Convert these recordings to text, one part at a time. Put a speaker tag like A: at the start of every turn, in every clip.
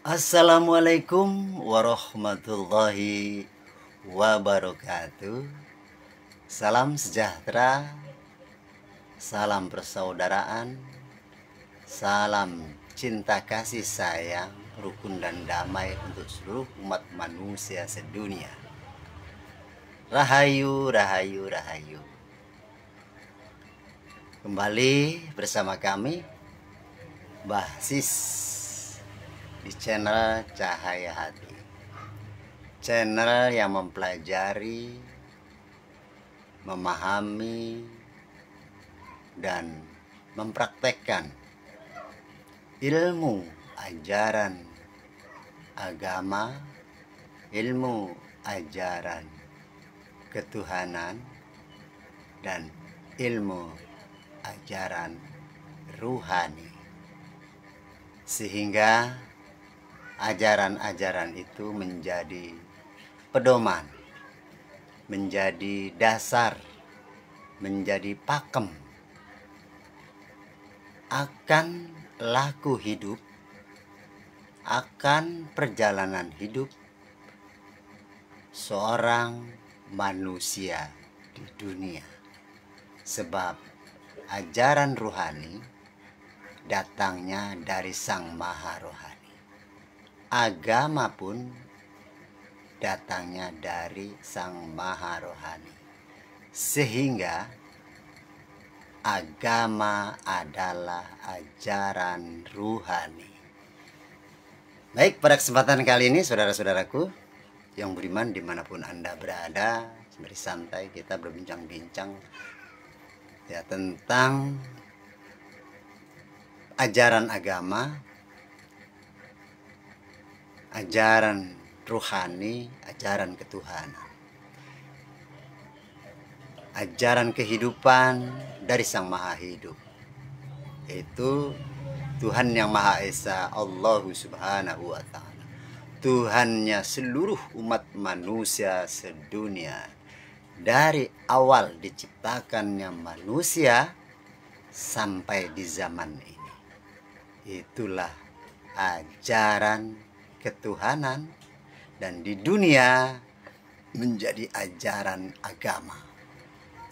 A: Assalamualaikum warahmatullahi wabarakatuh. Salam sejahtera, salam persaudaraan, salam cinta kasih sayang, rukun dan damai untuk seluruh umat manusia sedunia. Rahayu, rahayu, rahayu. Kembali bersama kami, Mbah Sis, di channel Cahaya Hati, channel yang mempelajari, memahami, dan mempraktekkan ilmu ajaran agama, ilmu ajaran ketuhanan, dan ilmu ajaran ruhani, sehingga ajaran-ajaran itu menjadi pedoman, menjadi dasar, menjadi pakem akan laku hidup, akan perjalanan hidup seorang manusia di dunia. Sebab ajaran ruhani datangnya dari Sang Maha Rohani. Agama pun datangnya dari Sang Maha Rohani. Sehingga agama adalah ajaran ruhani. Baik, pada kesempatan kali ini saudara-saudaraku yang beriman dimanapun Anda berada, mari santai kita berbincang-bincang ya tentang ajaran agama, ajaran ruhani, ajaran ketuhanan, ajaran kehidupan dari Sang Maha Hidup, yaitu Tuhan yang Maha Esa, Allah Subhanahu wa Ta'ala, Tuhannya seluruh umat manusia sedunia. Dari awal diciptakannya manusia sampai di zaman ini, itulah ajaran ketuhanan, dan di dunia menjadi ajaran agama,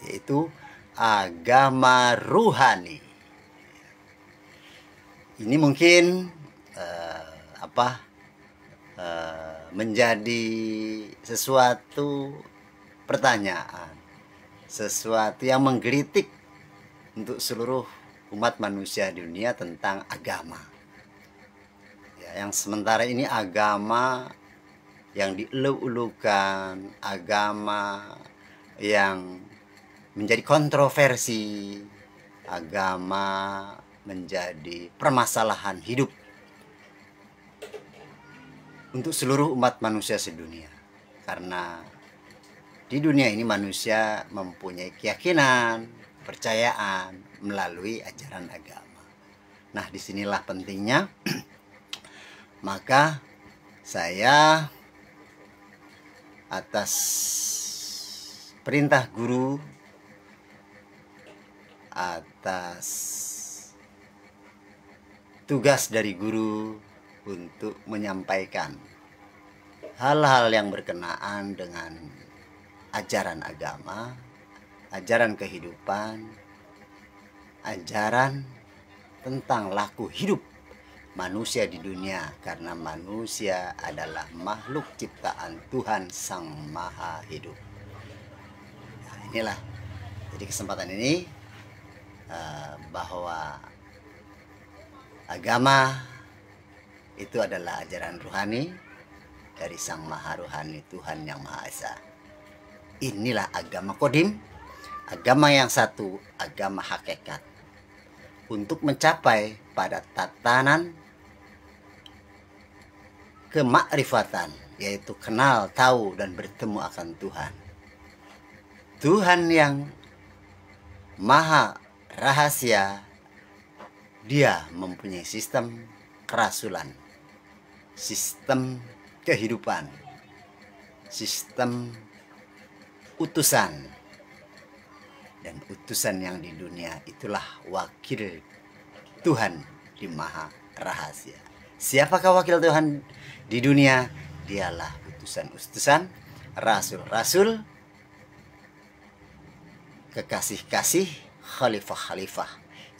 A: yaitu agama ruhani. Ini mungkin menjadi sesuatu pertanyaan, sesuatu yang menggelitik untuk seluruh umat manusia di dunia tentang agama. Ya, yang sementara ini agama yang dielu-elukan, agama yang menjadi kontroversi, agama menjadi permasalahan hidup untuk seluruh umat manusia sedunia. Karena di dunia ini manusia mempunyai keyakinan, kepercayaan melalui ajaran agama. Nah, disinilah pentingnya. Maka saya atas perintah guru, atas tugas dari guru untuk menyampaikan hal-hal yang berkenaan dengan ajaran agama, ajaran kehidupan, ajaran tentang laku hidup manusia di dunia, karena manusia adalah makhluk ciptaan Tuhan Sang Maha Hidup. Nah, inilah jadi kesempatan ini bahwa agama itu adalah ajaran ruhani dari Sang Maha Rohani, Tuhan yang Maha Esa. Inilah agama kodim, agama yang satu, agama hakikat, untuk mencapai pada tatanan kemakrifatan, yaitu kenal, tahu, dan bertemu akan Tuhan. Tuhan yang maha rahasia, dia mempunyai sistem kerasulan, sistem kehidupan, sistem utusan, dan utusan yang di dunia itulah wakil Tuhan di maha rahasia. Siapakah wakil Tuhan di dunia? Dialah utusan-utusan, rasul-rasul, kekasih-kasih, khalifah-khalifah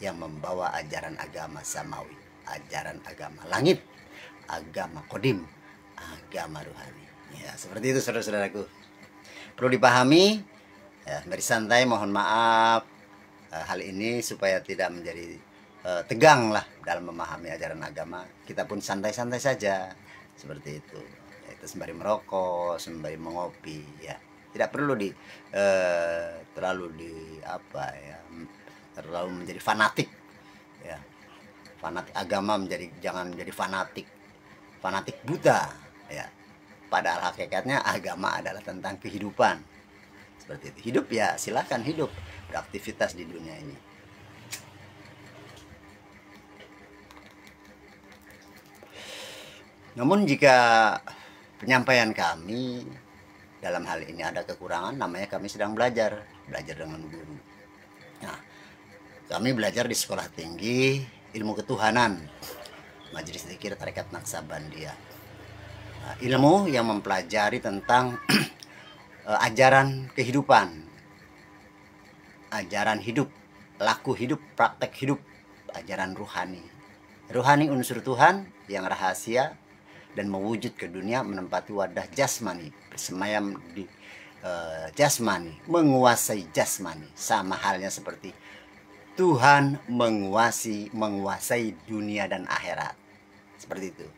A: yang membawa ajaran agama samawi, ajaran agama langit, agama kodim, agama ruhani. Ya, seperti itu saudara-saudaraku. Perlu dipahami, ya, mari santai, mohon maaf hal ini supaya tidak menjadi tegang lah dalam memahami ajaran agama. Kita pun santai-santai saja seperti itu. Yaitu sembari merokok, sembari mengopi, ya. Tidak perlu terlalu terlalu menjadi fanatik, ya. Fanatik agama jangan menjadi fanatik buta, ya. Padahal hakikatnya agama adalah tentang kehidupan. Seperti itu. Hidup, ya silahkan hidup, beraktivitas di dunia ini. Namun jika penyampaian kami dalam hal ini ada kekurangan, namanya kami sedang belajar dengan guru. Nah, kami belajar di sekolah tinggi ilmu ketuhanan, Majelis Zikir Tarekat Naksabandia. Nah, ilmu yang mempelajari tentang ajaran kehidupan, ajaran hidup, laku hidup, praktek hidup, ajaran ruhani. Ruhani unsur Tuhan yang rahasia dan mewujud ke dunia, menempati wadah jasmani, bersemayam di jasmani, menguasai jasmani. Sama halnya seperti Tuhan menguasai dunia dan akhirat. Seperti itu.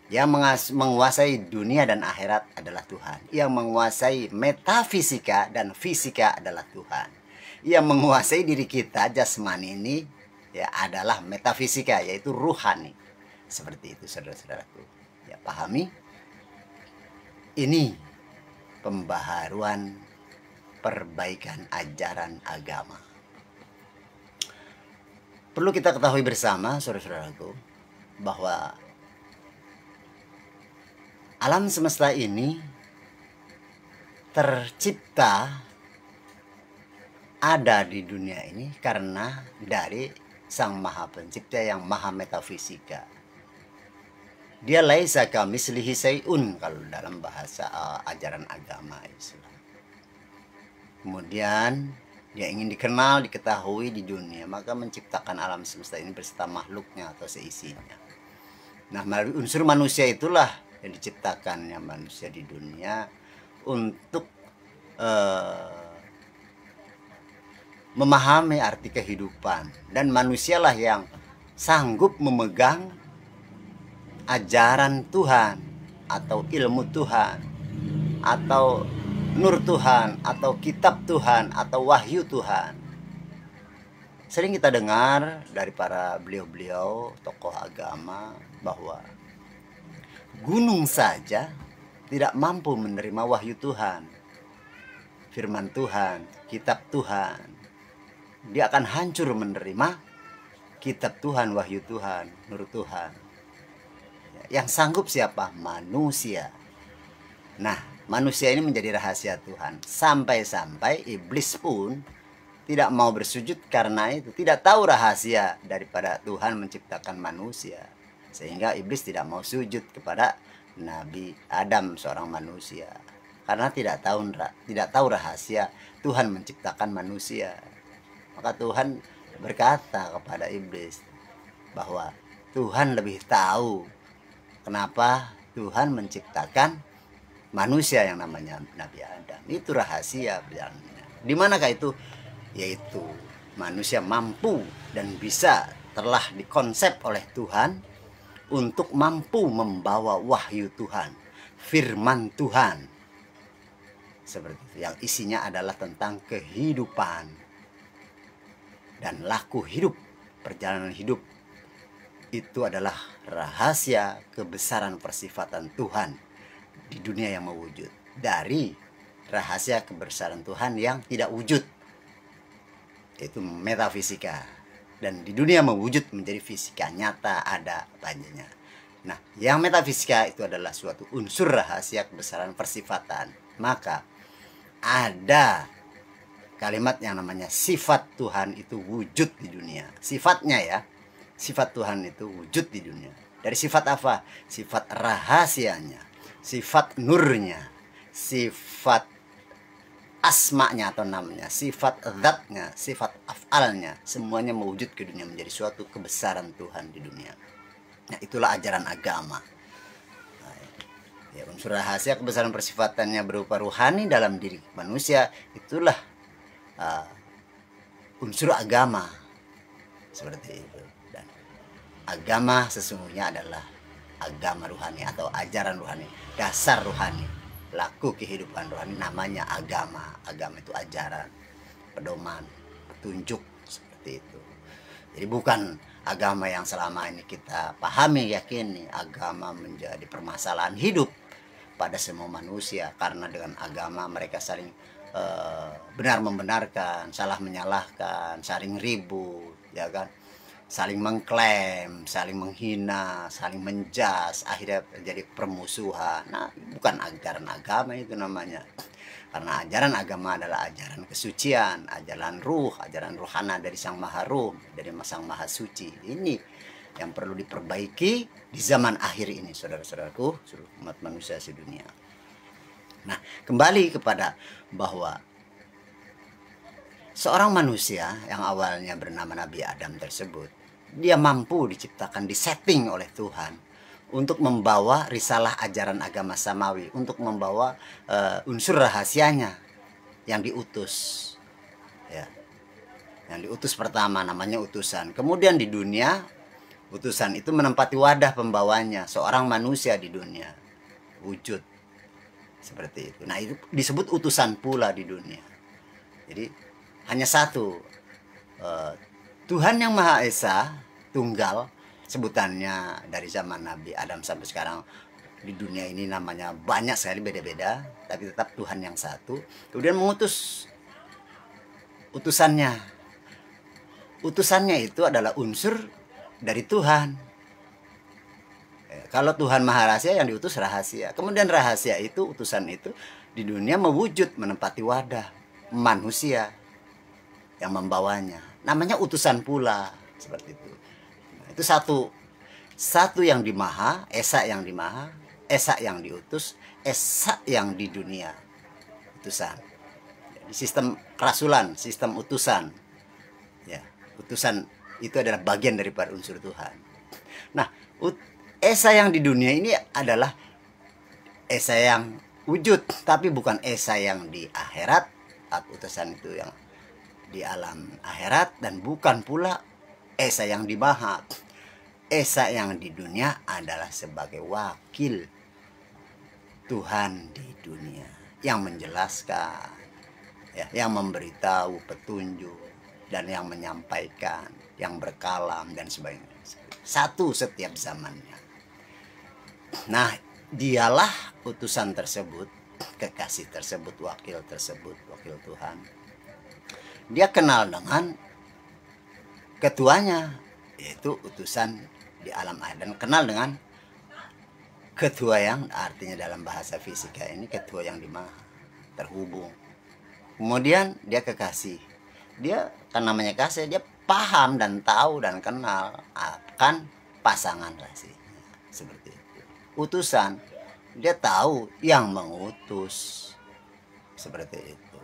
A: Yang menguasai dunia dan akhirat adalah Tuhan. Yang menguasai metafisika dan fisika adalah Tuhan. Yang menguasai diri kita jasmani ini ya adalah metafisika, yaitu ruhani. Seperti itu saudara-saudaraku. Ya, pahami. Ini pembaharuan perbaikan ajaran agama. Perlu kita ketahui bersama saudara-saudaraku bahwa alam semesta ini tercipta, ada di dunia ini karena dari Sang Maha Pencipta yang Maha Metafisika. Dia laisa kamitslihi syai'un kalau dalam bahasa ajaran agama Islam. Kemudian dia ingin dikenal, diketahui di dunia, maka menciptakan alam semesta ini beserta makhluknya atau seisinya. Nah, melalui unsur manusia itulah yang diciptakannya manusia di dunia untuk memahami arti kehidupan, dan manusialah yang sanggup memegang ajaran Tuhan atau ilmu Tuhan atau nur Tuhan atau kitab Tuhan atau wahyu Tuhan. Sering kita dengar dari para beliau-beliau tokoh agama bahwa gunung saja tidak mampu menerima wahyu Tuhan, firman Tuhan, kitab Tuhan. Dia akan hancur menerima kitab Tuhan, wahyu Tuhan, nur Tuhan. Yang sanggup siapa? Manusia. Nah, manusia ini menjadi rahasia Tuhan. Sampai-sampai iblis pun tidak mau bersujud karena itu. Tidak tahu rahasia daripada Tuhan menciptakan manusia. Sehingga iblis tidak mau sujud kepada Nabi Adam, seorang manusia. Karena tidak tahu rahasia Tuhan menciptakan manusia. Maka Tuhan berkata kepada iblis bahwa Tuhan lebih tahu kenapa Tuhan menciptakan manusia yang namanya Nabi Adam. Itu rahasia bilangnya. Di manakah itu? Yaitu manusia mampu dan bisa, telah dikonsep oleh Tuhan untuk mampu membawa wahyu Tuhan, firman Tuhan. Seperti itu, yang isinya adalah tentang kehidupan dan laku hidup, perjalanan hidup. Itu adalah rahasia kebesaran persifatan Tuhan di dunia yang mewujud, dari rahasia kebesaran Tuhan yang tidak wujud, yaitu metafisika, dan di dunia mewujud menjadi fisika nyata, ada padanya. Nah, yang metafisika itu adalah suatu unsur rahasia kebesaran persifatan. Maka ada kalimat yang namanya sifat Tuhan itu wujud di dunia. Sifatnya ya, sifat Tuhan itu wujud di dunia. Dari sifat apa? Sifat rahasianya, sifat nurnya, sifat asmanya atau namanya, sifat zatnya, sifat afalnya, semuanya mewujud ke dunia menjadi suatu kebesaran Tuhan di dunia. Nah, itulah ajaran agama. Ya, unsur rahasia kebesaran persifatannya berupa ruhani dalam diri manusia, itulah unsur agama. Seperti itu. Dan agama sesungguhnya adalah agama ruhani atau ajaran ruhani, dasar ruhani, laku kehidupan rohani, namanya agama. Agama itu ajaran, pedoman, petunjuk, seperti itu. Jadi bukan agama yang selama ini kita pahami, yakini. Agama menjadi permasalahan hidup pada semua manusia, karena dengan agama mereka saling benar membenarkan, salah menyalahkan, saling ribut, ya kan, saling mengklaim, saling menghina, saling menjas, akhirnya terjadi permusuhan. Nah, bukan ajaran agama itu namanya. Karena ajaran agama adalah ajaran kesucian, ajaran ruh, ajaran ruhana dari Sang Maha Ruh, dari Sang Maha Suci. Ini yang perlu diperbaiki di zaman akhir ini, saudara-saudaraku, seluruh umat manusia sedunia. Nah, kembali kepada bahwa seorang manusia yang awalnya bernama Nabi Adam tersebut, dia mampu diciptakan, disetting oleh Tuhan untuk membawa risalah ajaran agama samawi, untuk membawa unsur rahasianya yang diutus. Ya. Yang diutus pertama namanya utusan. Kemudian di dunia, utusan itu menempati wadah pembawanya, seorang manusia di dunia, wujud. Seperti itu. Nah, itu disebut utusan pula di dunia. Jadi hanya satu, Tuhan yang Maha Esa, tunggal, sebutannya dari zaman Nabi Adam sampai sekarang. Di dunia ini namanya banyak sekali, beda-beda, tapi tetap Tuhan yang satu. Kemudian mengutus utusannya. Utusannya itu adalah unsur dari Tuhan. Kalau Tuhan Maha Rahasia, yang diutus rahasia. Kemudian rahasia itu, utusan itu di dunia mewujud, menempati wadah manusia yang membawanya. Namanya utusan pula, seperti itu. Nah, itu satu yang di Maha, Esa yang di Maha, Esa yang diutus, Esa yang di dunia, utusan. Jadi sistem kerasulan, sistem utusan. Ya, utusan itu adalah bagian daripada unsur Tuhan. Nah, Esa yang di dunia ini adalah Esa yang wujud, tapi bukan Esa yang di akhirat. Utusan itu yang di alam akhirat, dan bukan pula Esa yang di Maha. Esa yang di dunia adalah sebagai wakil Tuhan di dunia, yang menjelaskan, ya, yang memberitahu petunjuk, dan yang menyampaikan, yang berkalam dan sebagainya. Satu setiap zamannya. Nah, dialah utusan tersebut, kekasih tersebut, wakil Tuhan. Dia kenal dengan ketuanya, yaitu utusan di alam air, dan kenal dengan ketua yang artinya dalam bahasa fisika ini ketua yang di Maha, terhubung. Kemudian dia kekasih. Dia kan namanya kasih, dia paham dan tahu dan kenal akan pasangan kasih. Seperti itu. Utusan, dia tahu yang mengutus, seperti itu.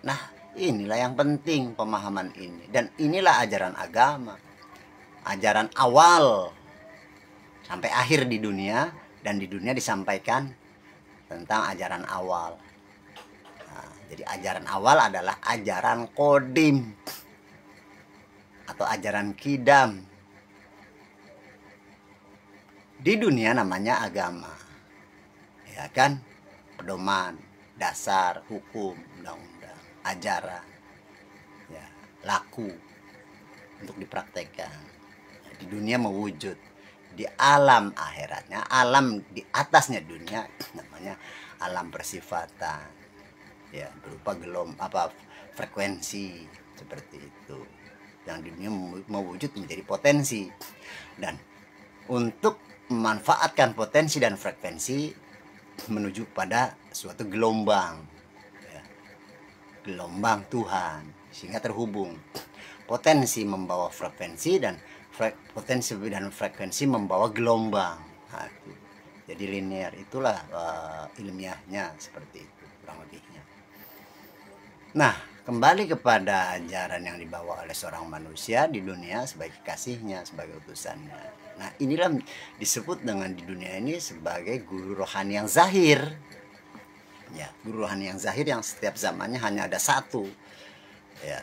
A: Nah, inilah yang penting pemahaman ini, dan inilah ajaran agama, ajaran awal sampai akhir di dunia, dan di dunia disampaikan tentang ajaran awal. Nah, jadi ajaran awal adalah ajaran kodim atau ajaran kidam. Di dunia namanya agama, ya kan, pedoman, dasar, hukum, undang-undang, ajaran, ya, laku untuk dipraktekkan. Di dunia mewujud, di alam akhiratnya, alam di atasnya dunia, namanya alam persifatan, ya, berupa frekuensi, seperti itu, yang di dunia mewujud menjadi potensi. Dan untuk memanfaatkan potensi dan frekuensi menuju pada suatu gelombang, ya, gelombang Tuhan, sehingga terhubung. Potensi membawa frekuensi, dan potensi dan frekuensi membawa gelombang. Nah, itu. Jadi linear, itulah ilmiahnya seperti itu kurang lebihnya. Nah, kembali kepada ajaran yang dibawa oleh seorang manusia di dunia sebagai kekasihnya, sebagai utusannya. Nah, inilah disebut dengan di dunia ini sebagai guru rohani yang zahir. Ya, guru rohani yang zahir yang setiap zamannya hanya ada satu. Ya,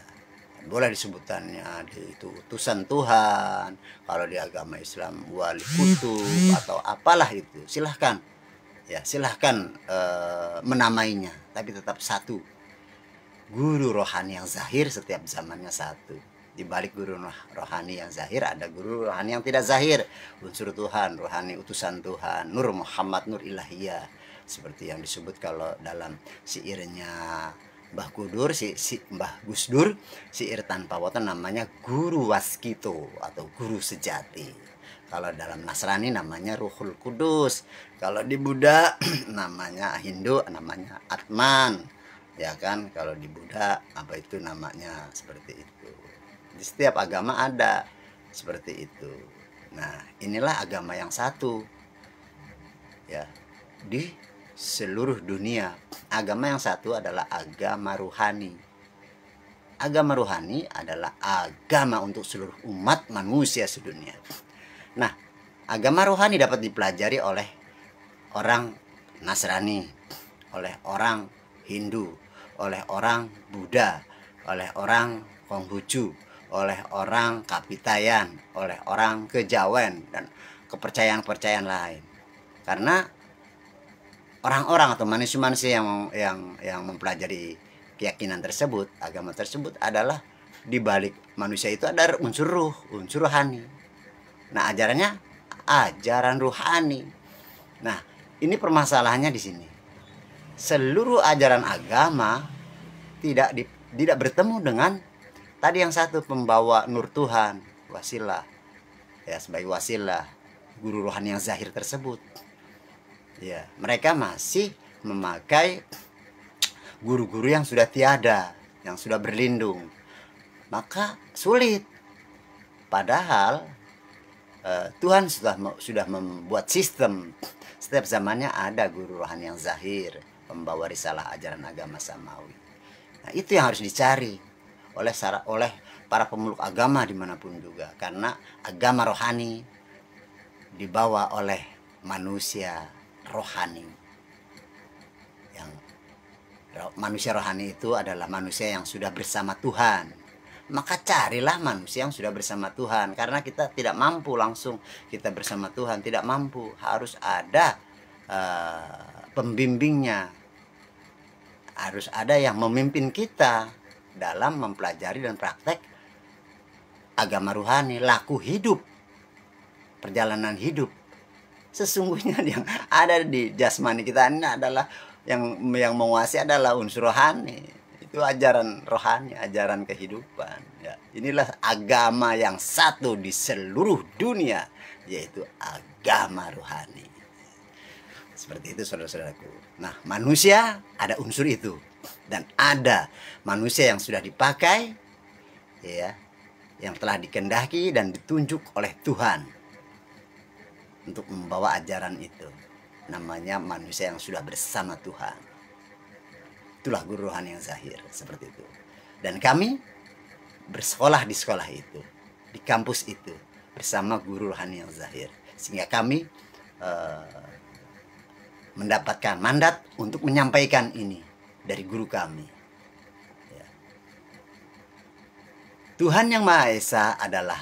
A: boleh disebutannya itu utusan Tuhan, kalau di agama Islam wali kutub atau apalah itu, silahkan ya, silahkan menamainya, tapi tetap satu, guru rohani yang zahir setiap zamannya satu. Di balik guru rohani yang zahir ada guru rohani yang tidak zahir, unsur Tuhan, rohani utusan Tuhan, Nur Muhammad, Nur Ilahiyah, seperti yang disebut kalau dalam syairnya Mbah Kudur, Mbah Gusdur, syair tanpa watan namanya guru waskito atau guru sejati. Kalau dalam Nasrani namanya Ruhul Kudus. Kalau di Buddha namanya Hindu namanya Atman. Ya kan, kalau di Buddha apa itu namanya seperti itu. Di setiap agama ada seperti itu. Nah, inilah agama yang satu. Ya, di seluruh dunia. Agama yang satu adalah agama ruhani. Agama ruhani adalah agama untuk seluruh umat manusia sedunia. Nah, agama ruhani dapat dipelajari oleh orang Nasrani, oleh orang Hindu, oleh orang Buddha, oleh orang Konghucu, oleh orang Kapitayan, oleh orang Kejawen, dan kepercayaan-kepercayaan lain. Karena orang-orang atau manusia-manusia yang mempelajari keyakinan tersebut, agama tersebut, adalah di balik manusia itu ada unsur ruh, unsur rohani. Nah, ajarannya ajaran ruhani. Nah, ini permasalahannya di sini. Seluruh ajaran agama tidak bertemu dengan tadi yang satu, pembawa nur Tuhan, wasilah. Ya, sebagai wasilah, guru rohani yang zahir tersebut. Ya, mereka masih memakai guru-guru yang sudah tiada, yang sudah berlindung. Maka sulit. Padahal Tuhan sudah membuat sistem. Setiap zamannya ada guru rohani yang zahir, pembawa risalah ajaran agama samawi. Nah, itu yang harus dicari oleh para pemeluk agama dimanapun juga. Karena agama rohani dibawa oleh manusia rohani. Yang manusia rohani itu adalah manusia yang sudah bersama Tuhan. Maka carilah manusia yang sudah bersama Tuhan, karena kita tidak mampu langsung kita bersama Tuhan, tidak mampu, harus ada pembimbingnya, harus ada yang memimpin kita dalam mempelajari dan praktek agama ruhani, laku hidup, perjalanan hidup. Sesungguhnya yang ada di jasmani kita ini adalah yang menguasai adalah unsur rohani. Itu ajaran rohani, ajaran kehidupan. Ya, inilah agama yang satu di seluruh dunia, yaitu agama rohani. Seperti itu, saudara-saudaraku. Nah, manusia ada unsur itu, dan ada manusia yang sudah dipakai, ya, yang telah dikehendaki dan ditunjuk oleh Tuhan untuk membawa ajaran itu. Namanya manusia yang sudah bersama Tuhan. Itulah guru rohani yang zahir, seperti itu. Dan kami bersekolah di sekolah itu, di kampus itu, bersama guru rohani yang zahir. Sehingga kami mendapatkan mandat untuk menyampaikan ini dari guru kami. Ya. Tuhan yang Maha Esa adalah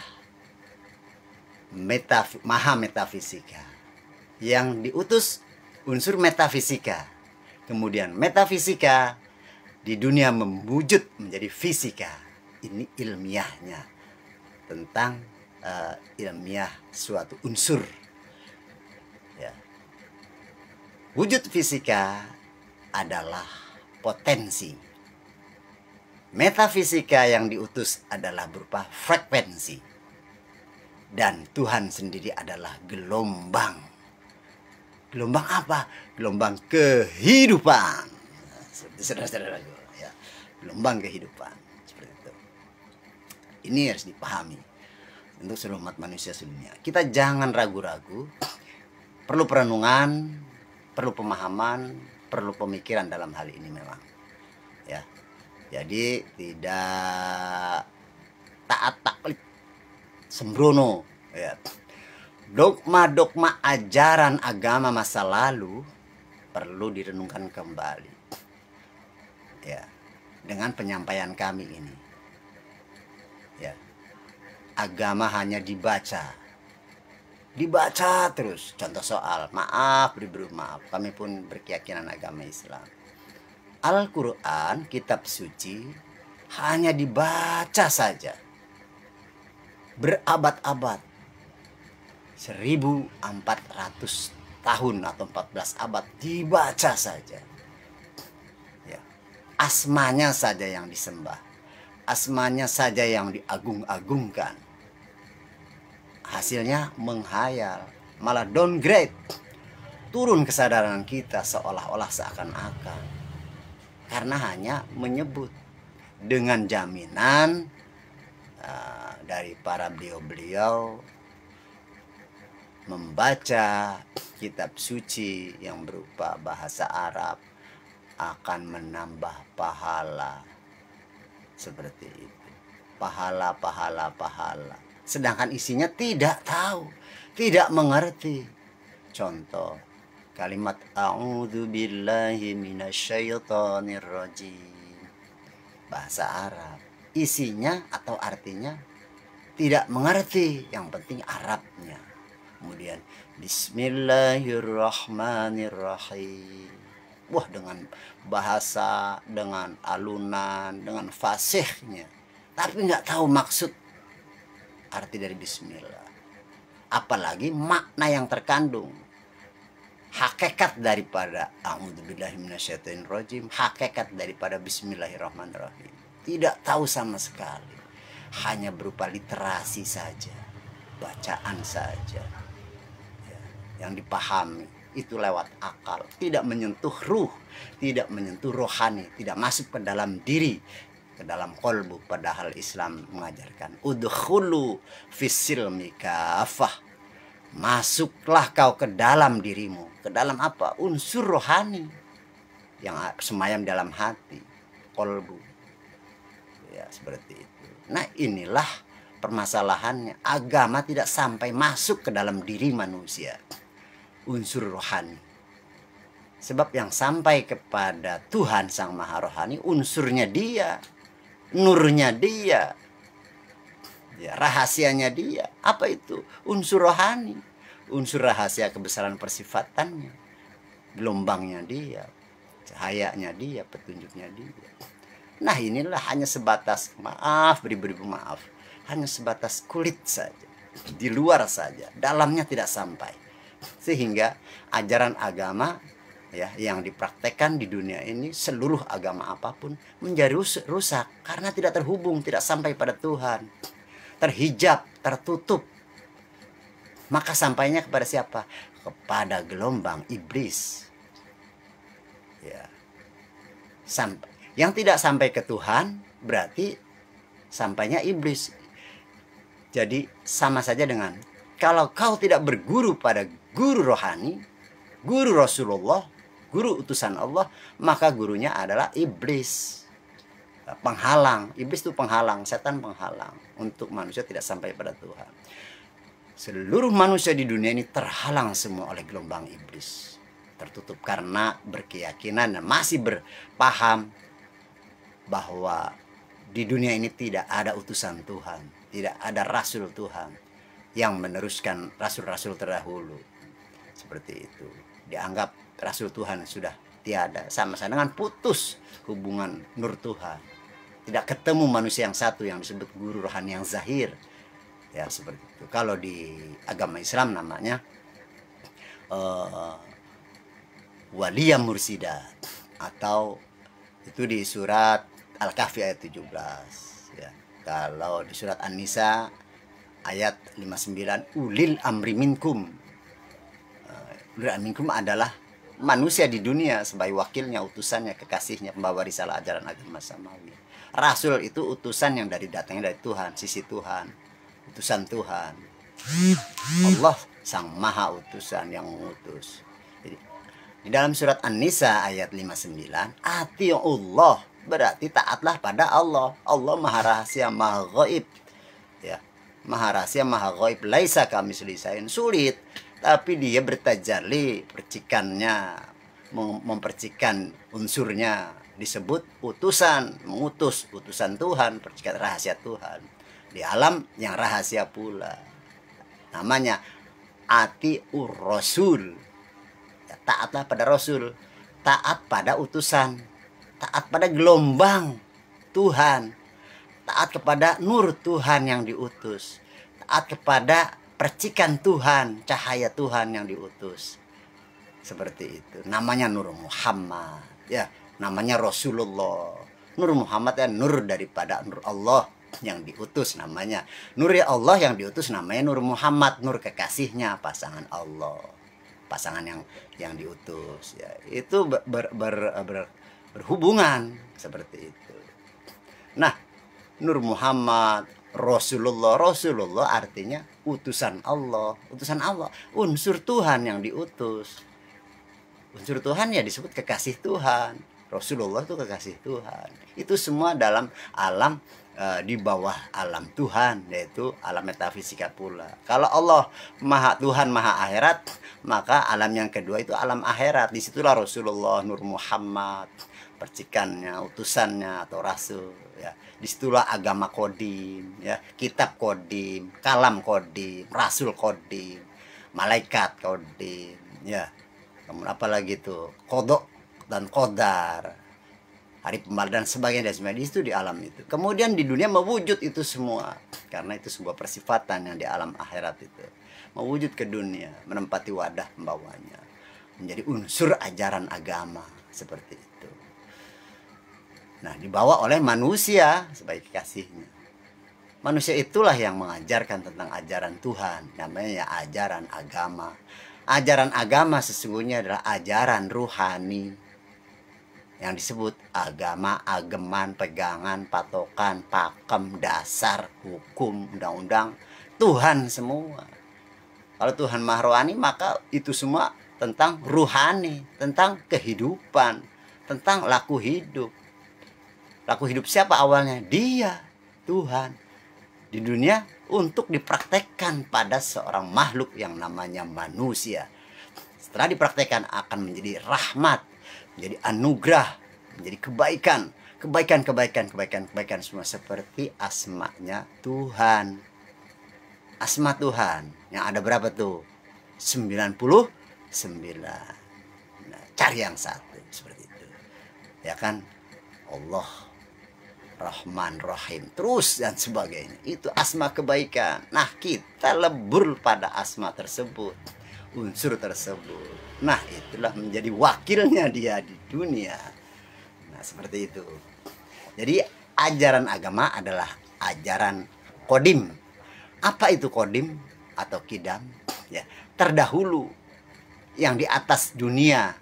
A: maha metafisika, yang diutus unsur metafisika. Kemudian metafisika di dunia mewujud menjadi fisika. Ini ilmiahnya tentang ilmiah suatu unsur. Ya. Wujud fisika adalah potensi. Metafisika yang diutus adalah berupa frekuensi. Dan Tuhan sendiri adalah gelombang. Gelombang apa? Gelombang kehidupan. Saudara-saudara, ya. Gelombang kehidupan. Seperti itu. Ini harus dipahami. untuk seluruh umat manusia sedunia. Kita jangan ragu-ragu, perlu perenungan, perlu pemahaman, perlu pemikiran dalam hal ini memang. Ya. Jadi tidak taat taklid sembrono, ya. Dogma-dogma ajaran agama masa lalu perlu direnungkan kembali, ya, dengan penyampaian kami ini. Ya, agama hanya dibaca terus. Contoh soal, maaf, beri maaf. Kami pun berkeyakinan agama Islam. Al-Quran, kitab suci, hanya dibaca saja berabad-abad, 1400 tahun atau 14 abad dibaca saja, ya. Asmanya saja yang disembah, asmanya saja yang diagung-agungkan. Hasilnya menghayal, malah downgrade, turun kesadaran kita seolah-olah seakan-akan, karena hanya menyebut dengan jaminan dari para beliau-beliau membaca kitab suci yang berupa bahasa Arab akan menambah pahala. Seperti itu. Pahala. Sedangkan isinya tidak tahu, tidak mengerti. Contoh, kalimat a'udzu billahi minasyaitonir rajim. Bahasa Arab. Isinya atau artinya tidak mengerti, yang penting Arabnya. Kemudian Bismillahirrahmanirrahim. Wah, dengan bahasa, dengan alunan, dengan fasihnya, tapi nggak tahu maksud arti dari Bismillah. Apalagi makna yang terkandung, hakikat daripada a'udzubillahi minasyaitonirrajim, hakikat daripada Bismillahirrahmanirrahim. Tidak tahu sama sekali. Hanya berupa literasi saja, bacaan saja, ya, yang dipahami itu lewat akal, tidak menyentuh ruh, tidak menyentuh rohani, tidak masuk ke dalam diri, ke dalam kolbu. Padahal Islam mengajarkan udkhulu fissilmi kafah, masuklah kau ke dalam dirimu. Ke dalam apa? Unsur rohani yang semayam dalam hati, kolbu, ya, seperti itu. Nah, inilah permasalahannya. Agama tidak sampai masuk ke dalam diri manusia, unsur rohani. Sebab yang sampai kepada Tuhan Sang Maha Rohani, unsurnya Dia, nurnya Dia, ya, rahasianya Dia. Apa itu? Unsur rohani, unsur rahasia kebesaran persifatannya, gelombangnya Dia, cahayanya Dia, petunjuknya Dia. Nah, inilah hanya sebatas maaf, beri maaf, hanya sebatas kulit saja, di luar saja, dalamnya tidak sampai. Sehingga ajaran agama, ya, yang dipraktekkan di dunia ini, seluruh agama apapun menjadi rusak karena tidak terhubung, tidak sampai pada Tuhan, terhijab, tertutup. Maka sampainya kepada siapa? Kepada gelombang iblis, ya. Yang tidak sampai ke Tuhan berarti sampainya iblis. Jadi sama saja dengan kalau kau tidak berguru pada guru rohani, guru Rasulullah, guru utusan Allah, maka gurunya adalah iblis, penghalang. Iblis itu penghalang, setan penghalang untuk manusia tidak sampai pada Tuhan. Seluruh manusia di dunia ini terhalang semua oleh gelombang iblis, tertutup karena berkeyakinan dan masih berpaham bahwa di dunia ini tidak ada utusan Tuhan, tidak ada rasul Tuhan yang meneruskan rasul-rasul terdahulu. Seperti itu. Dianggap rasul Tuhan sudah tiada, sama-sama dengan putus hubungan nur Tuhan. Tidak ketemu manusia yang satu yang disebut guru rohani yang zahir. Ya, seperti itu. Kalau di agama Islam namanya waliyah mursidat, atau itu di surat Al-Kahfi ayat 17, ya. Kalau di surat An-Nisa ayat 59, ulil amri minkum. Ulil amri minkum adalah manusia di dunia sebagai wakilnya, utusannya, kekasihnya, pembawa risalah ajaran agama samawi. Rasul itu utusan yang datangnya dari Tuhan, sisi Tuhan. utusan Tuhan. Allah sang maha utusan yang mengutus. Jadi, di dalam surat An-Nisa ayat 59, Allah berarti taatlah pada Allah. Allah maha rahasia, maha gaib. Ya, maha rahasia, maha gaib. Laisa kamitslihi syai'un. Sulit, tapi dia bertajalli, percikannya, mempercikan unsurnya disebut utusan, mengutus, utusan Tuhan, percikan rahasia Tuhan di alam yang rahasia pula. Namanya atiur rasul. Ya, taatlah pada rasul, taat pada utusan, taat pada gelombang Tuhan, taat kepada nur Tuhan yang diutus, taat kepada percikan Tuhan, cahaya Tuhan yang diutus. Seperti itu. Namanya Nur Muhammad, ya, namanya Rasulullah. Nur Muhammad ya nur daripada nur Allah yang diutus namanya. Nur ya Allah yang diutus namanya Nur Muhammad, nur kekasihnya, pasangan Allah. Pasangan yang diutus ya. Itu berhubungan seperti itu. Nah, Nur Muhammad, Rasulullah. Rasulullah artinya utusan Allah, unsur Tuhan yang diutus. Unsur Tuhan ya disebut kekasih Tuhan. Rasulullah itu kekasih Tuhan. Itu semua dalam alam di bawah alam Tuhan, yaitu alam metafisika pula. Kalau Allah maha Tuhan, maha akhirat, maka alam yang kedua itu alam akhirat. Disitulah Rasulullah, Nur Muhammad, percikannya, utusannya atau rasul. Ya, disitulah agama kodim, ya, kitab kodim, kalam kodim, rasul kodim, malaikat kodim, ya. Kemudian apa lagi tuh, kodok dan kodar, hari pembalasan dan sebagainya, itu di alam itu. Kemudian di dunia mewujud itu semua, karena itu sebuah persifatan yang di alam akhirat itu mewujud ke dunia, menempati wadah pembawanya, menjadi unsur ajaran agama seperti itu. Nah, dibawa oleh manusia sebagai kekasihnya. Manusia itulah yang mengajarkan tentang ajaran Tuhan, namanya ya ajaran agama. Ajaran agama sesungguhnya adalah ajaran ruhani yang disebut agama, ageman, pegangan, patokan, pakem, dasar, hukum, undang-undang, Tuhan semua. Kalau Tuhan maha rohani, maka itu semua tentang ruhani, tentang kehidupan, tentang laku hidup. Laku hidup siapa awalnya? Dia, Tuhan. Di dunia untuk dipraktekkan pada seorang makhluk yang namanya manusia. Setelah dipraktekkan akan menjadi rahmat, menjadi anugerah, menjadi kebaikan, kebaikan semua seperti asmanya Tuhan. Asma Tuhan yang ada berapa tuh? 99. Nah, cari yang satu seperti itu. Ya kan? Allah Rahman Rahim terus dan sebagainya, itu asma kebaikan. Nah, kita lebur pada asma tersebut, unsur tersebut. Nah, itulah menjadi wakilnya dia di dunia. Nah, seperti itu. Jadi ajaran agama adalah ajaran kodim. Apa itu kodim atau kidam? Ya, terdahulu, yang di atas dunia,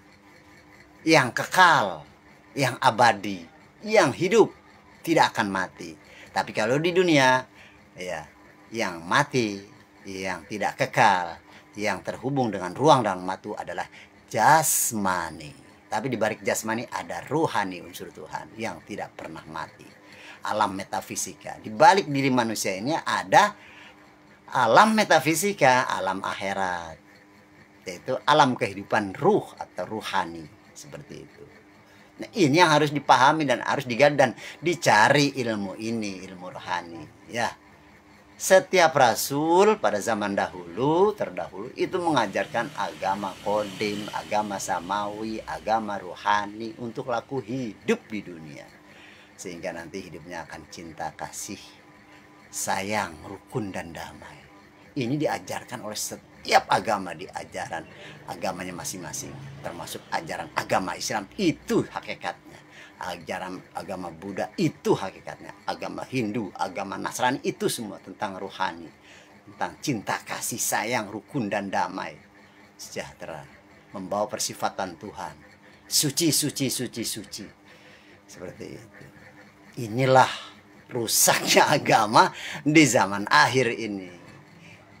A: yang kekal, yang abadi, yang hidup, tidak akan mati. Tapi kalau di dunia, ya, yang mati, yang tidak kekal, yang terhubung dengan ruang dan waktu adalah jasmani. Tapi di balik jasmani ada ruhani, unsur Tuhan yang tidak pernah mati. Alam metafisika. Di balik diri manusia ini ada alam metafisika, alam akhirat, yaitu alam kehidupan ruh atau ruhani, seperti itu. Nah, ini yang harus dipahami dan harus digali dan dicari ilmu ini, ilmu rohani. Ya, setiap rasul pada zaman terdahulu itu mengajarkan agama kodim, agama samawi, agama rohani untuk laku hidup di dunia, sehingga nanti hidupnya akan cinta, kasih, sayang, rukun dan damai. Ini diajarkan oleh setiap agama di ajaran agamanya masing-masing, termasuk ajaran agama Islam itu hakikatnya, ajaran agama Buddha itu hakikatnya, agama Hindu, agama Nasrani itu semua tentang ruhani, tentang cinta, kasih, sayang, rukun dan damai, sejahtera, membawa persifatan Tuhan, suci, seperti itu. Inilah rusaknya agama di zaman akhir ini.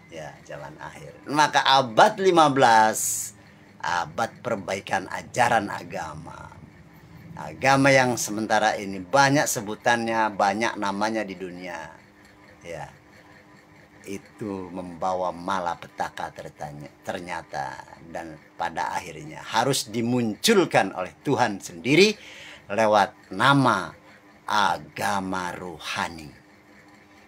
A: Ya, zaman akhir. Maka abad 15, abad perbaikan ajaran agama. Agama yang sementara ini banyak sebutannya, banyak namanya di dunia. Ya. Itu membawa malapetaka ternyata, dan pada akhirnya harus dimunculkan oleh Tuhan sendiri lewat nama agama ruhani.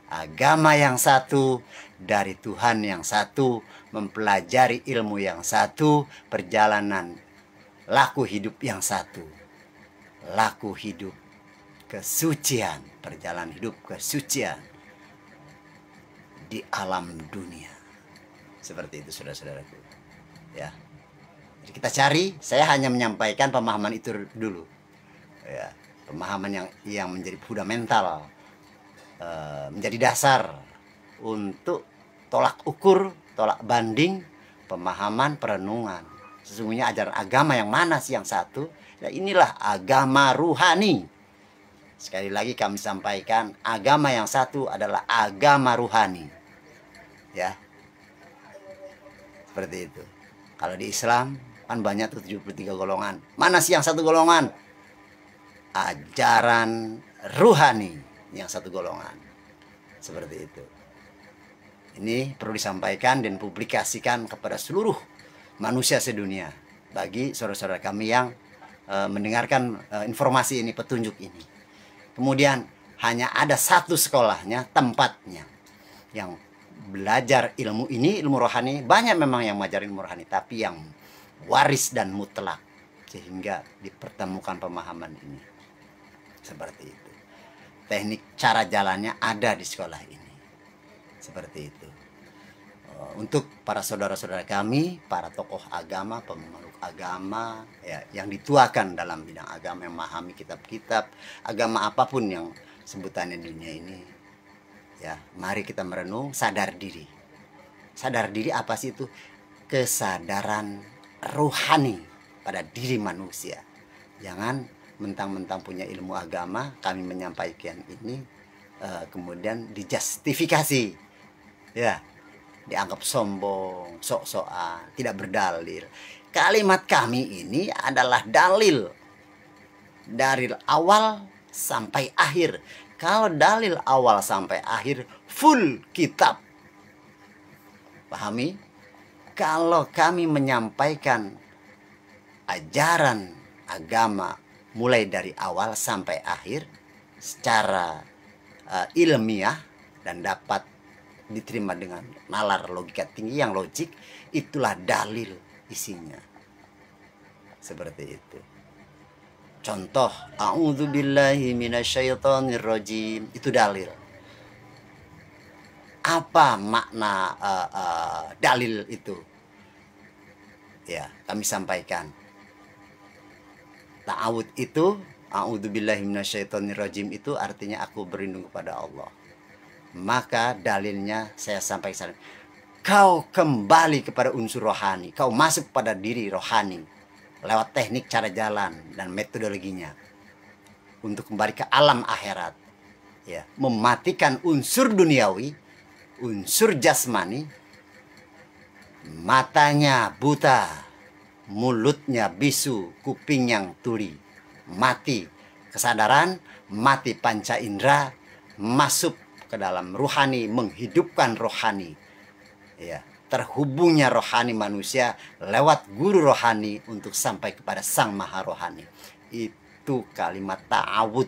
A: Agama yang satu dari Tuhan yang satu, mempelajari ilmu yang satu, perjalanan laku hidup yang satu. Laku hidup kesucian, perjalanan hidup kesucian di alam dunia. Seperti itu saudara-saudaraku. Ya. Jadi kita cari, saya hanya menyampaikan pemahaman itu dulu. Ya, pemahaman yang menjadi fundamental, menjadi dasar untuk tolak ukur, tolak banding, pemahaman perenungan. Sesungguhnya ajaran agama yang mana sih yang satu? Nah, inilah agama ruhani. Sekali lagi kami sampaikan, agama yang satu adalah agama ruhani. Ya, seperti itu. Kalau di Islam kan banyak tuh 73 golongan. Mana sih yang satu golongan? Ajaran ruhani yang satu golongan. Seperti itu. Ini perlu disampaikan dan publikasikan kepada seluruh manusia sedunia, bagi saudara-saudara kami yang mendengarkan informasi ini, petunjuk ini. Kemudian hanya ada satu sekolahnya, tempatnya, yang belajar ilmu ini, ilmu rohani. Banyak memang yang mengajar ilmu rohani, tapi yang waris dan mutlak, sehingga dipertemukan pemahaman ini. Seperti itu. Teknik cara jalannya ada di sekolah ini. Seperti itu. Untuk para saudara-saudara kami, para tokoh agama, pemeluk agama, ya, yang dituakan dalam bidang agama, yang memahami kitab-kitab agama apapun yang sebutannya di dunia ini, ya, mari kita merenung, sadar diri. Sadar diri apa sih itu? Kesadaran ruhani pada diri manusia. Jangan mentang-mentang punya ilmu agama, kami menyampaikan ini, kemudian dijustifikasi, ya, dianggap sombong, sok-sokan, tidak berdalil. Kalimat kami ini adalah dalil dari awal sampai akhir. Kalau dalil awal sampai akhir, full kitab. Pahami? Kalau kami menyampaikan ajaran agama mulai dari awal sampai akhir secara ilmiah dan dapat diterima dengan nalar logika tinggi yang logik, itulah dalil isinya. Seperti itu. Contoh, a'udzubillahi minasyaitonirrajim, itu dalil. Apa makna dalil itu? Ya, kami sampaikan. Ta'awud itu, a'udzubillahi minasyaitonirrajim itu artinya aku berlindung kepada Allah. Maka dalilnya saya sampaikan, kau kembali kepada unsur rohani, kau masuk pada diri rohani lewat teknik cara jalan dan metodologinya untuk kembali ke alam akhirat, ya, mematikan unsur duniawi, unsur jasmani. Matanya buta, mulutnya bisu, kuping yang tuli, mati kesadaran, mati panca indera, masuk ke dalam rohani, menghidupkan rohani, ya, terhubungnya rohani manusia lewat guru rohani untuk sampai kepada sang maha rohani. Itu kalimat ta'awud,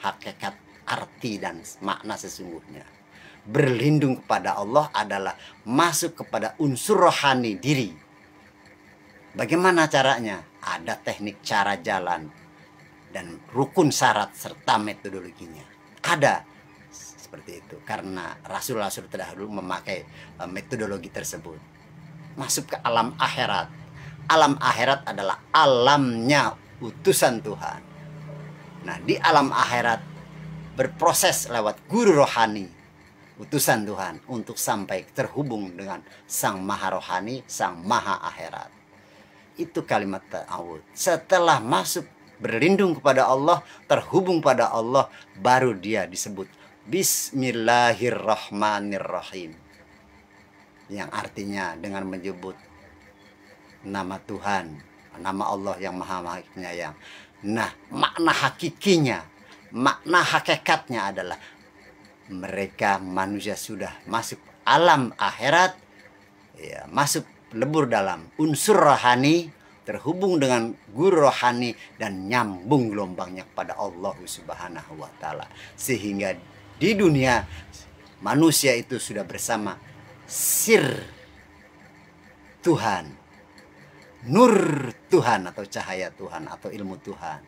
A: hakikat, arti dan makna sesungguhnya. Berlindung kepada Allah adalah masuk kepada unsur rohani diri. Bagaimana caranya? Ada teknik cara jalan dan rukun syarat serta metodologinya. Ada. Seperti itu, karena rasul-rasul terdahulu memakai metodologi tersebut. Masuk ke alam akhirat. Alam akhirat adalah alamnya utusan Tuhan. Nah, di alam akhirat berproses lewat guru rohani, utusan Tuhan, untuk sampai terhubung dengan sang maha rohani, sang maha akhirat. Itu kalimat ta'awud. Setelah masuk berlindung kepada Allah, terhubung pada Allah, baru dia disebut Bismillahirrahmanirrahim, yang artinya dengan menyebut nama Tuhan, nama Allah yang Maha Penyayang. Nah, makna hakikinya, makna hakikatnya adalah mereka manusia sudah masuk alam akhirat, ya, masuk lebur dalam unsur rohani, terhubung dengan guru rohani dan nyambung gelombangnya kepada Allah Subhanahu wa taala. Sehingga di dunia manusia itu sudah bersama sir Tuhan, nur Tuhan atau cahaya Tuhan atau ilmu Tuhan,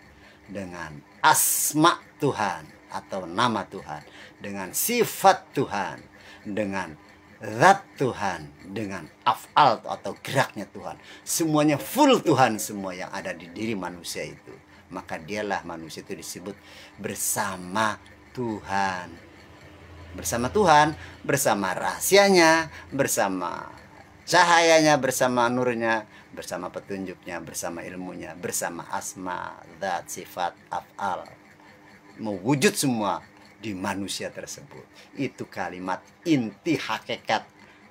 A: dengan asma Tuhan atau nama Tuhan, dengan sifat Tuhan, dengan zat Tuhan, dengan af'al atau geraknya Tuhan. Semuanya full Tuhan, semua yang ada di diri manusia itu. Maka dialah manusia itu disebut bersama Tuhan. Bersama Tuhan, bersama rahasianya, bersama cahayanya, bersama nurnya, bersama petunjuknya, bersama ilmunya, bersama asma, zat, sifat, af'al, mewujud semua di manusia tersebut. Itu kalimat inti hakikat,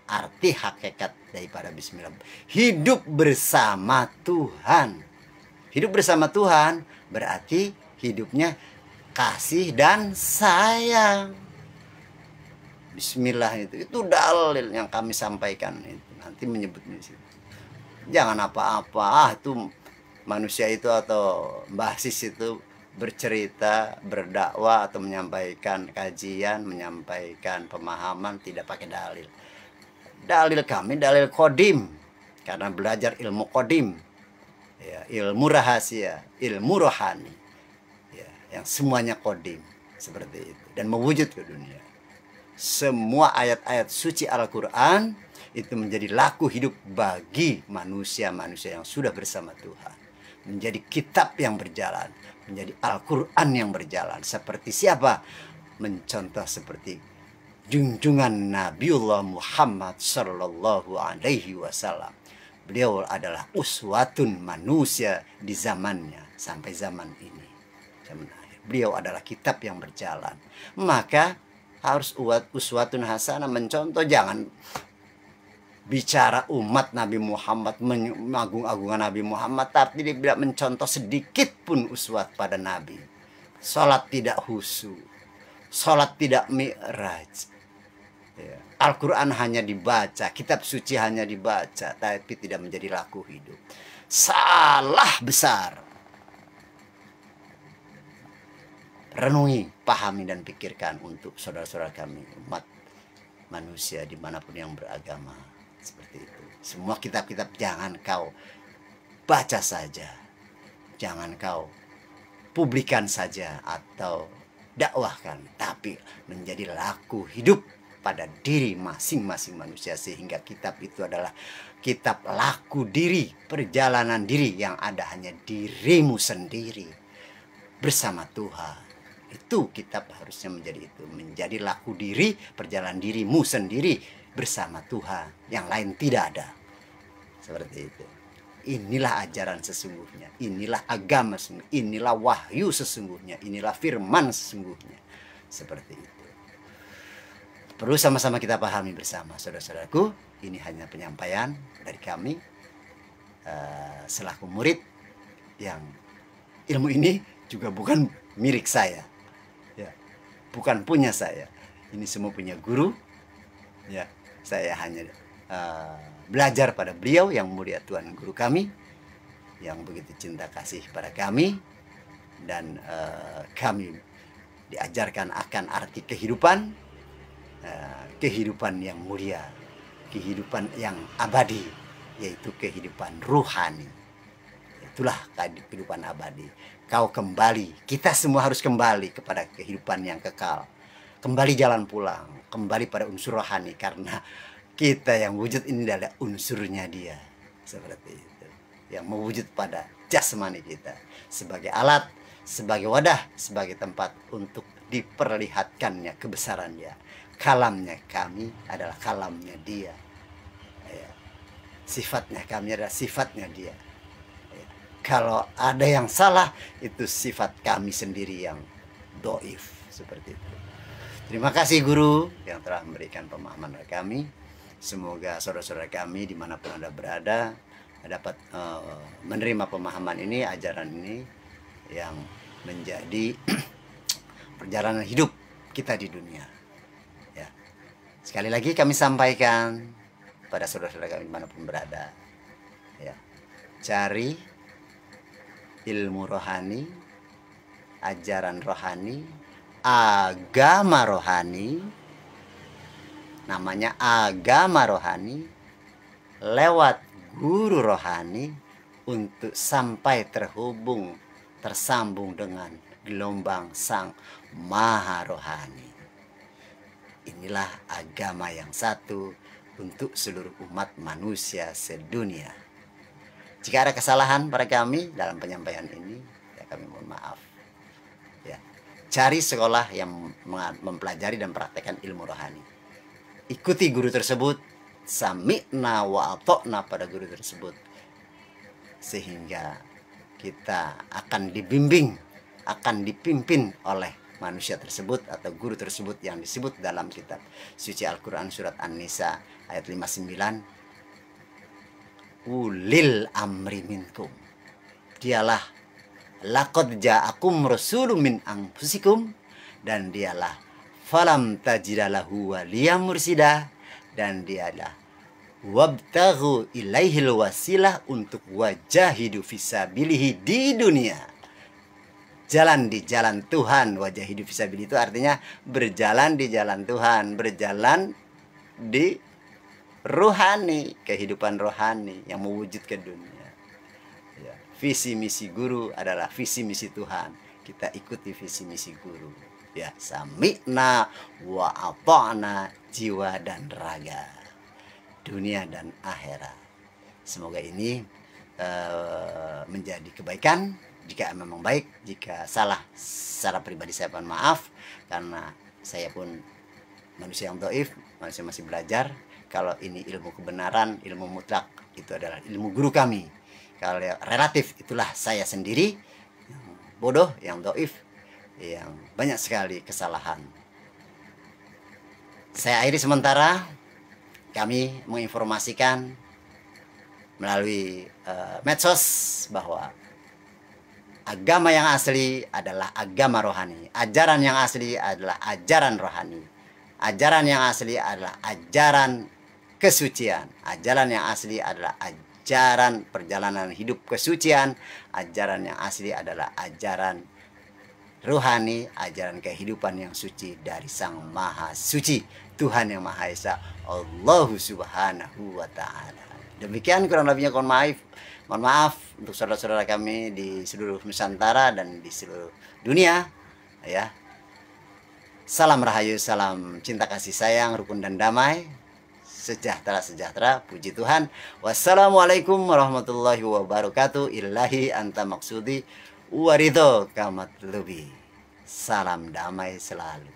A: arti hakikat daripada bismillah. Hidup bersama Tuhan. Hidup bersama Tuhan berarti hidupnya kasih dan sayang. Bismillah itu dalil yang kami sampaikan itu. Nanti menyebutnya sih. Jangan apa-apa, itu manusia itu atau basis itu bercerita, berdakwah atau menyampaikan kajian, menyampaikan pemahaman tidak pakai dalil. Dalil kami dalil kodim, karena belajar ilmu kodim, ya, ilmu rahasia, ilmu rohani, ya, yang semuanya kodim seperti itu dan mewujud ke dunia. Semua ayat-ayat suci Al-Quran itu menjadi laku hidup bagi manusia-manusia yang sudah bersama Tuhan. Menjadi kitab yang berjalan, menjadi Al-Quran yang berjalan. Seperti siapa? Mencontoh seperti junjungan Nabiullah Muhammad Sallallahu Alaihi Wasallam. Beliau adalah uswatun manusia di zamannya sampai zaman ini. Beliau adalah kitab yang berjalan. Maka harus uswatun hasanah, mencontoh, jangan bicara umat Nabi Muhammad, mengagung-agungkan Nabi Muhammad, tapi tidak mencontoh sedikit pun uswat pada Nabi. Salat tidak husu, salat tidak mi'raj, ya. Al-Quran hanya dibaca, kitab suci hanya dibaca, tapi tidak menjadi laku hidup. Salah besar. Renungi, pahami dan pikirkan untuk saudara-saudara kami, umat manusia dimanapun yang beragama. Seperti itu. Semua kitab-kitab jangan kau baca saja, jangan kau publikan saja atau dakwahkan, tapi menjadi laku hidup pada diri masing-masing manusia. Sehingga kitab itu adalah kitab laku diri, perjalanan diri yang ada hanya dirimu sendiri bersama Tuhan. Itu kitab harusnya menjadi itu, menjadi laku diri, perjalanan dirimu sendiri bersama Tuhan, yang lain tidak ada. Seperti itu. Inilah ajaran sesungguhnya, inilah agama sesungguhnya, inilah wahyu sesungguhnya, inilah firman sesungguhnya. Seperti itu. Perlu sama-sama kita pahami bersama, saudara-saudaraku. Ini hanya penyampaian dari kami selaku murid, yang ilmu ini juga bukan milik saya, ya, bukan punya saya. Ini semua punya guru, ya. Saya hanya belajar pada beliau yang mulia, Tuhan guru kami, yang begitu cinta kasih pada kami, dan kami diajarkan akan arti kehidupan, kehidupan yang mulia, kehidupan yang abadi, yaitu kehidupan ruhani. Itulah kehidupan abadi. Kau kembali, kita semua harus kembali kepada kehidupan yang kekal, kembali jalan pulang, kembali pada unsur rohani, karena kita yang wujud ini adalah unsurnya dia. Seperti itu, yang mewujud pada jasmani kita sebagai alat, sebagai wadah, sebagai tempat untuk diperlihatkannya kebesaran dia. Kalamnya kami adalah kalamnya dia, ya. Sifatnya kami adalah sifatnya dia, ya. Kalau ada yang salah, itu sifat kami sendiri yang doif. Seperti itu. Terima kasih guru yang telah memberikan pemahaman kepada kami. Semoga saudara-saudara kami dimanapun Anda berada dapat menerima pemahaman ini, ajaran ini yang menjadi perjalanan hidup kita di dunia. Ya. Sekali lagi kami sampaikan pada saudara-saudara kami dimanapun berada, ya, cari ilmu rohani, ajaran rohani, agama rohani, namanya agama rohani, lewat guru rohani untuk sampai tersambung dengan gelombang sang maha rohani. Inilah agama yang satu untuk seluruh umat manusia sedunia. Jika ada kesalahan pada kami dalam penyampaian ini, ya kami mohon maaf. Ya, cari sekolah yang mempelajari dan praktekkan ilmu rohani. Ikuti guru tersebut, sami'na wa ata'na pada guru tersebut, sehingga kita akan dibimbing, akan dipimpin oleh manusia tersebut atau guru tersebut yang disebut dalam kitab suci Al-Quran surat An-Nisa ayat 59, ulil amri minkum. Dialah laqad ja'akum rasulun min anfusikum, dan dialah falam tajidalahu waliyam mursida, dan dialah wabtaghu ilaihil wasilah untuk wajahidu fisabilihi di dunia. Jalan di jalan Tuhan, wajahidu fisabilihi itu artinya berjalan di jalan Tuhan, berjalan di rohani, kehidupan rohani yang mewujud ke dunia. Ya, visi misi guru adalah visi misi Tuhan. Kita ikuti visi misi guru. Ya, sami'na wa ata'na, jiwa dan raga, dunia dan akhirat. Semoga ini menjadi kebaikan. Jika memang baik, jika salah secara pribadi saya mohon maaf, karena saya pun manusia yang dhaif, manusia masih belajar. Kalau ini ilmu kebenaran, ilmu mutlak, itu adalah ilmu guru kami. Kalau relatif, itulah saya sendiri yang bodoh, yang dhaif, yang banyak sekali kesalahan. Saya akhiri sementara. Kami menginformasikan melalui medsos bahwa agama yang asli adalah agama rohani. Ajaran yang asli adalah ajaran rohani. Ajaran yang asli adalah ajaran kesucian. Ajaran yang asli adalah ajaran perjalanan hidup kesucian. Ajaran yang asli adalah ajaran rohani, ajaran kehidupan yang suci dari Sang Maha Suci, Tuhan yang Maha Esa, Allah Subhanahu wa Ta'ala. Demikian kurang lebihnya, mohon maaf untuk saudara-saudara kami di seluruh Nusantara dan di seluruh dunia, ya. Salam rahayu, salam cinta kasih sayang, rukun dan damai, sejahtera, puji Tuhan. Wassalamualaikum warahmatullahi wabarakatuh. Ilahi anta maksudi waridho kamatlubi. Salam damai selalu.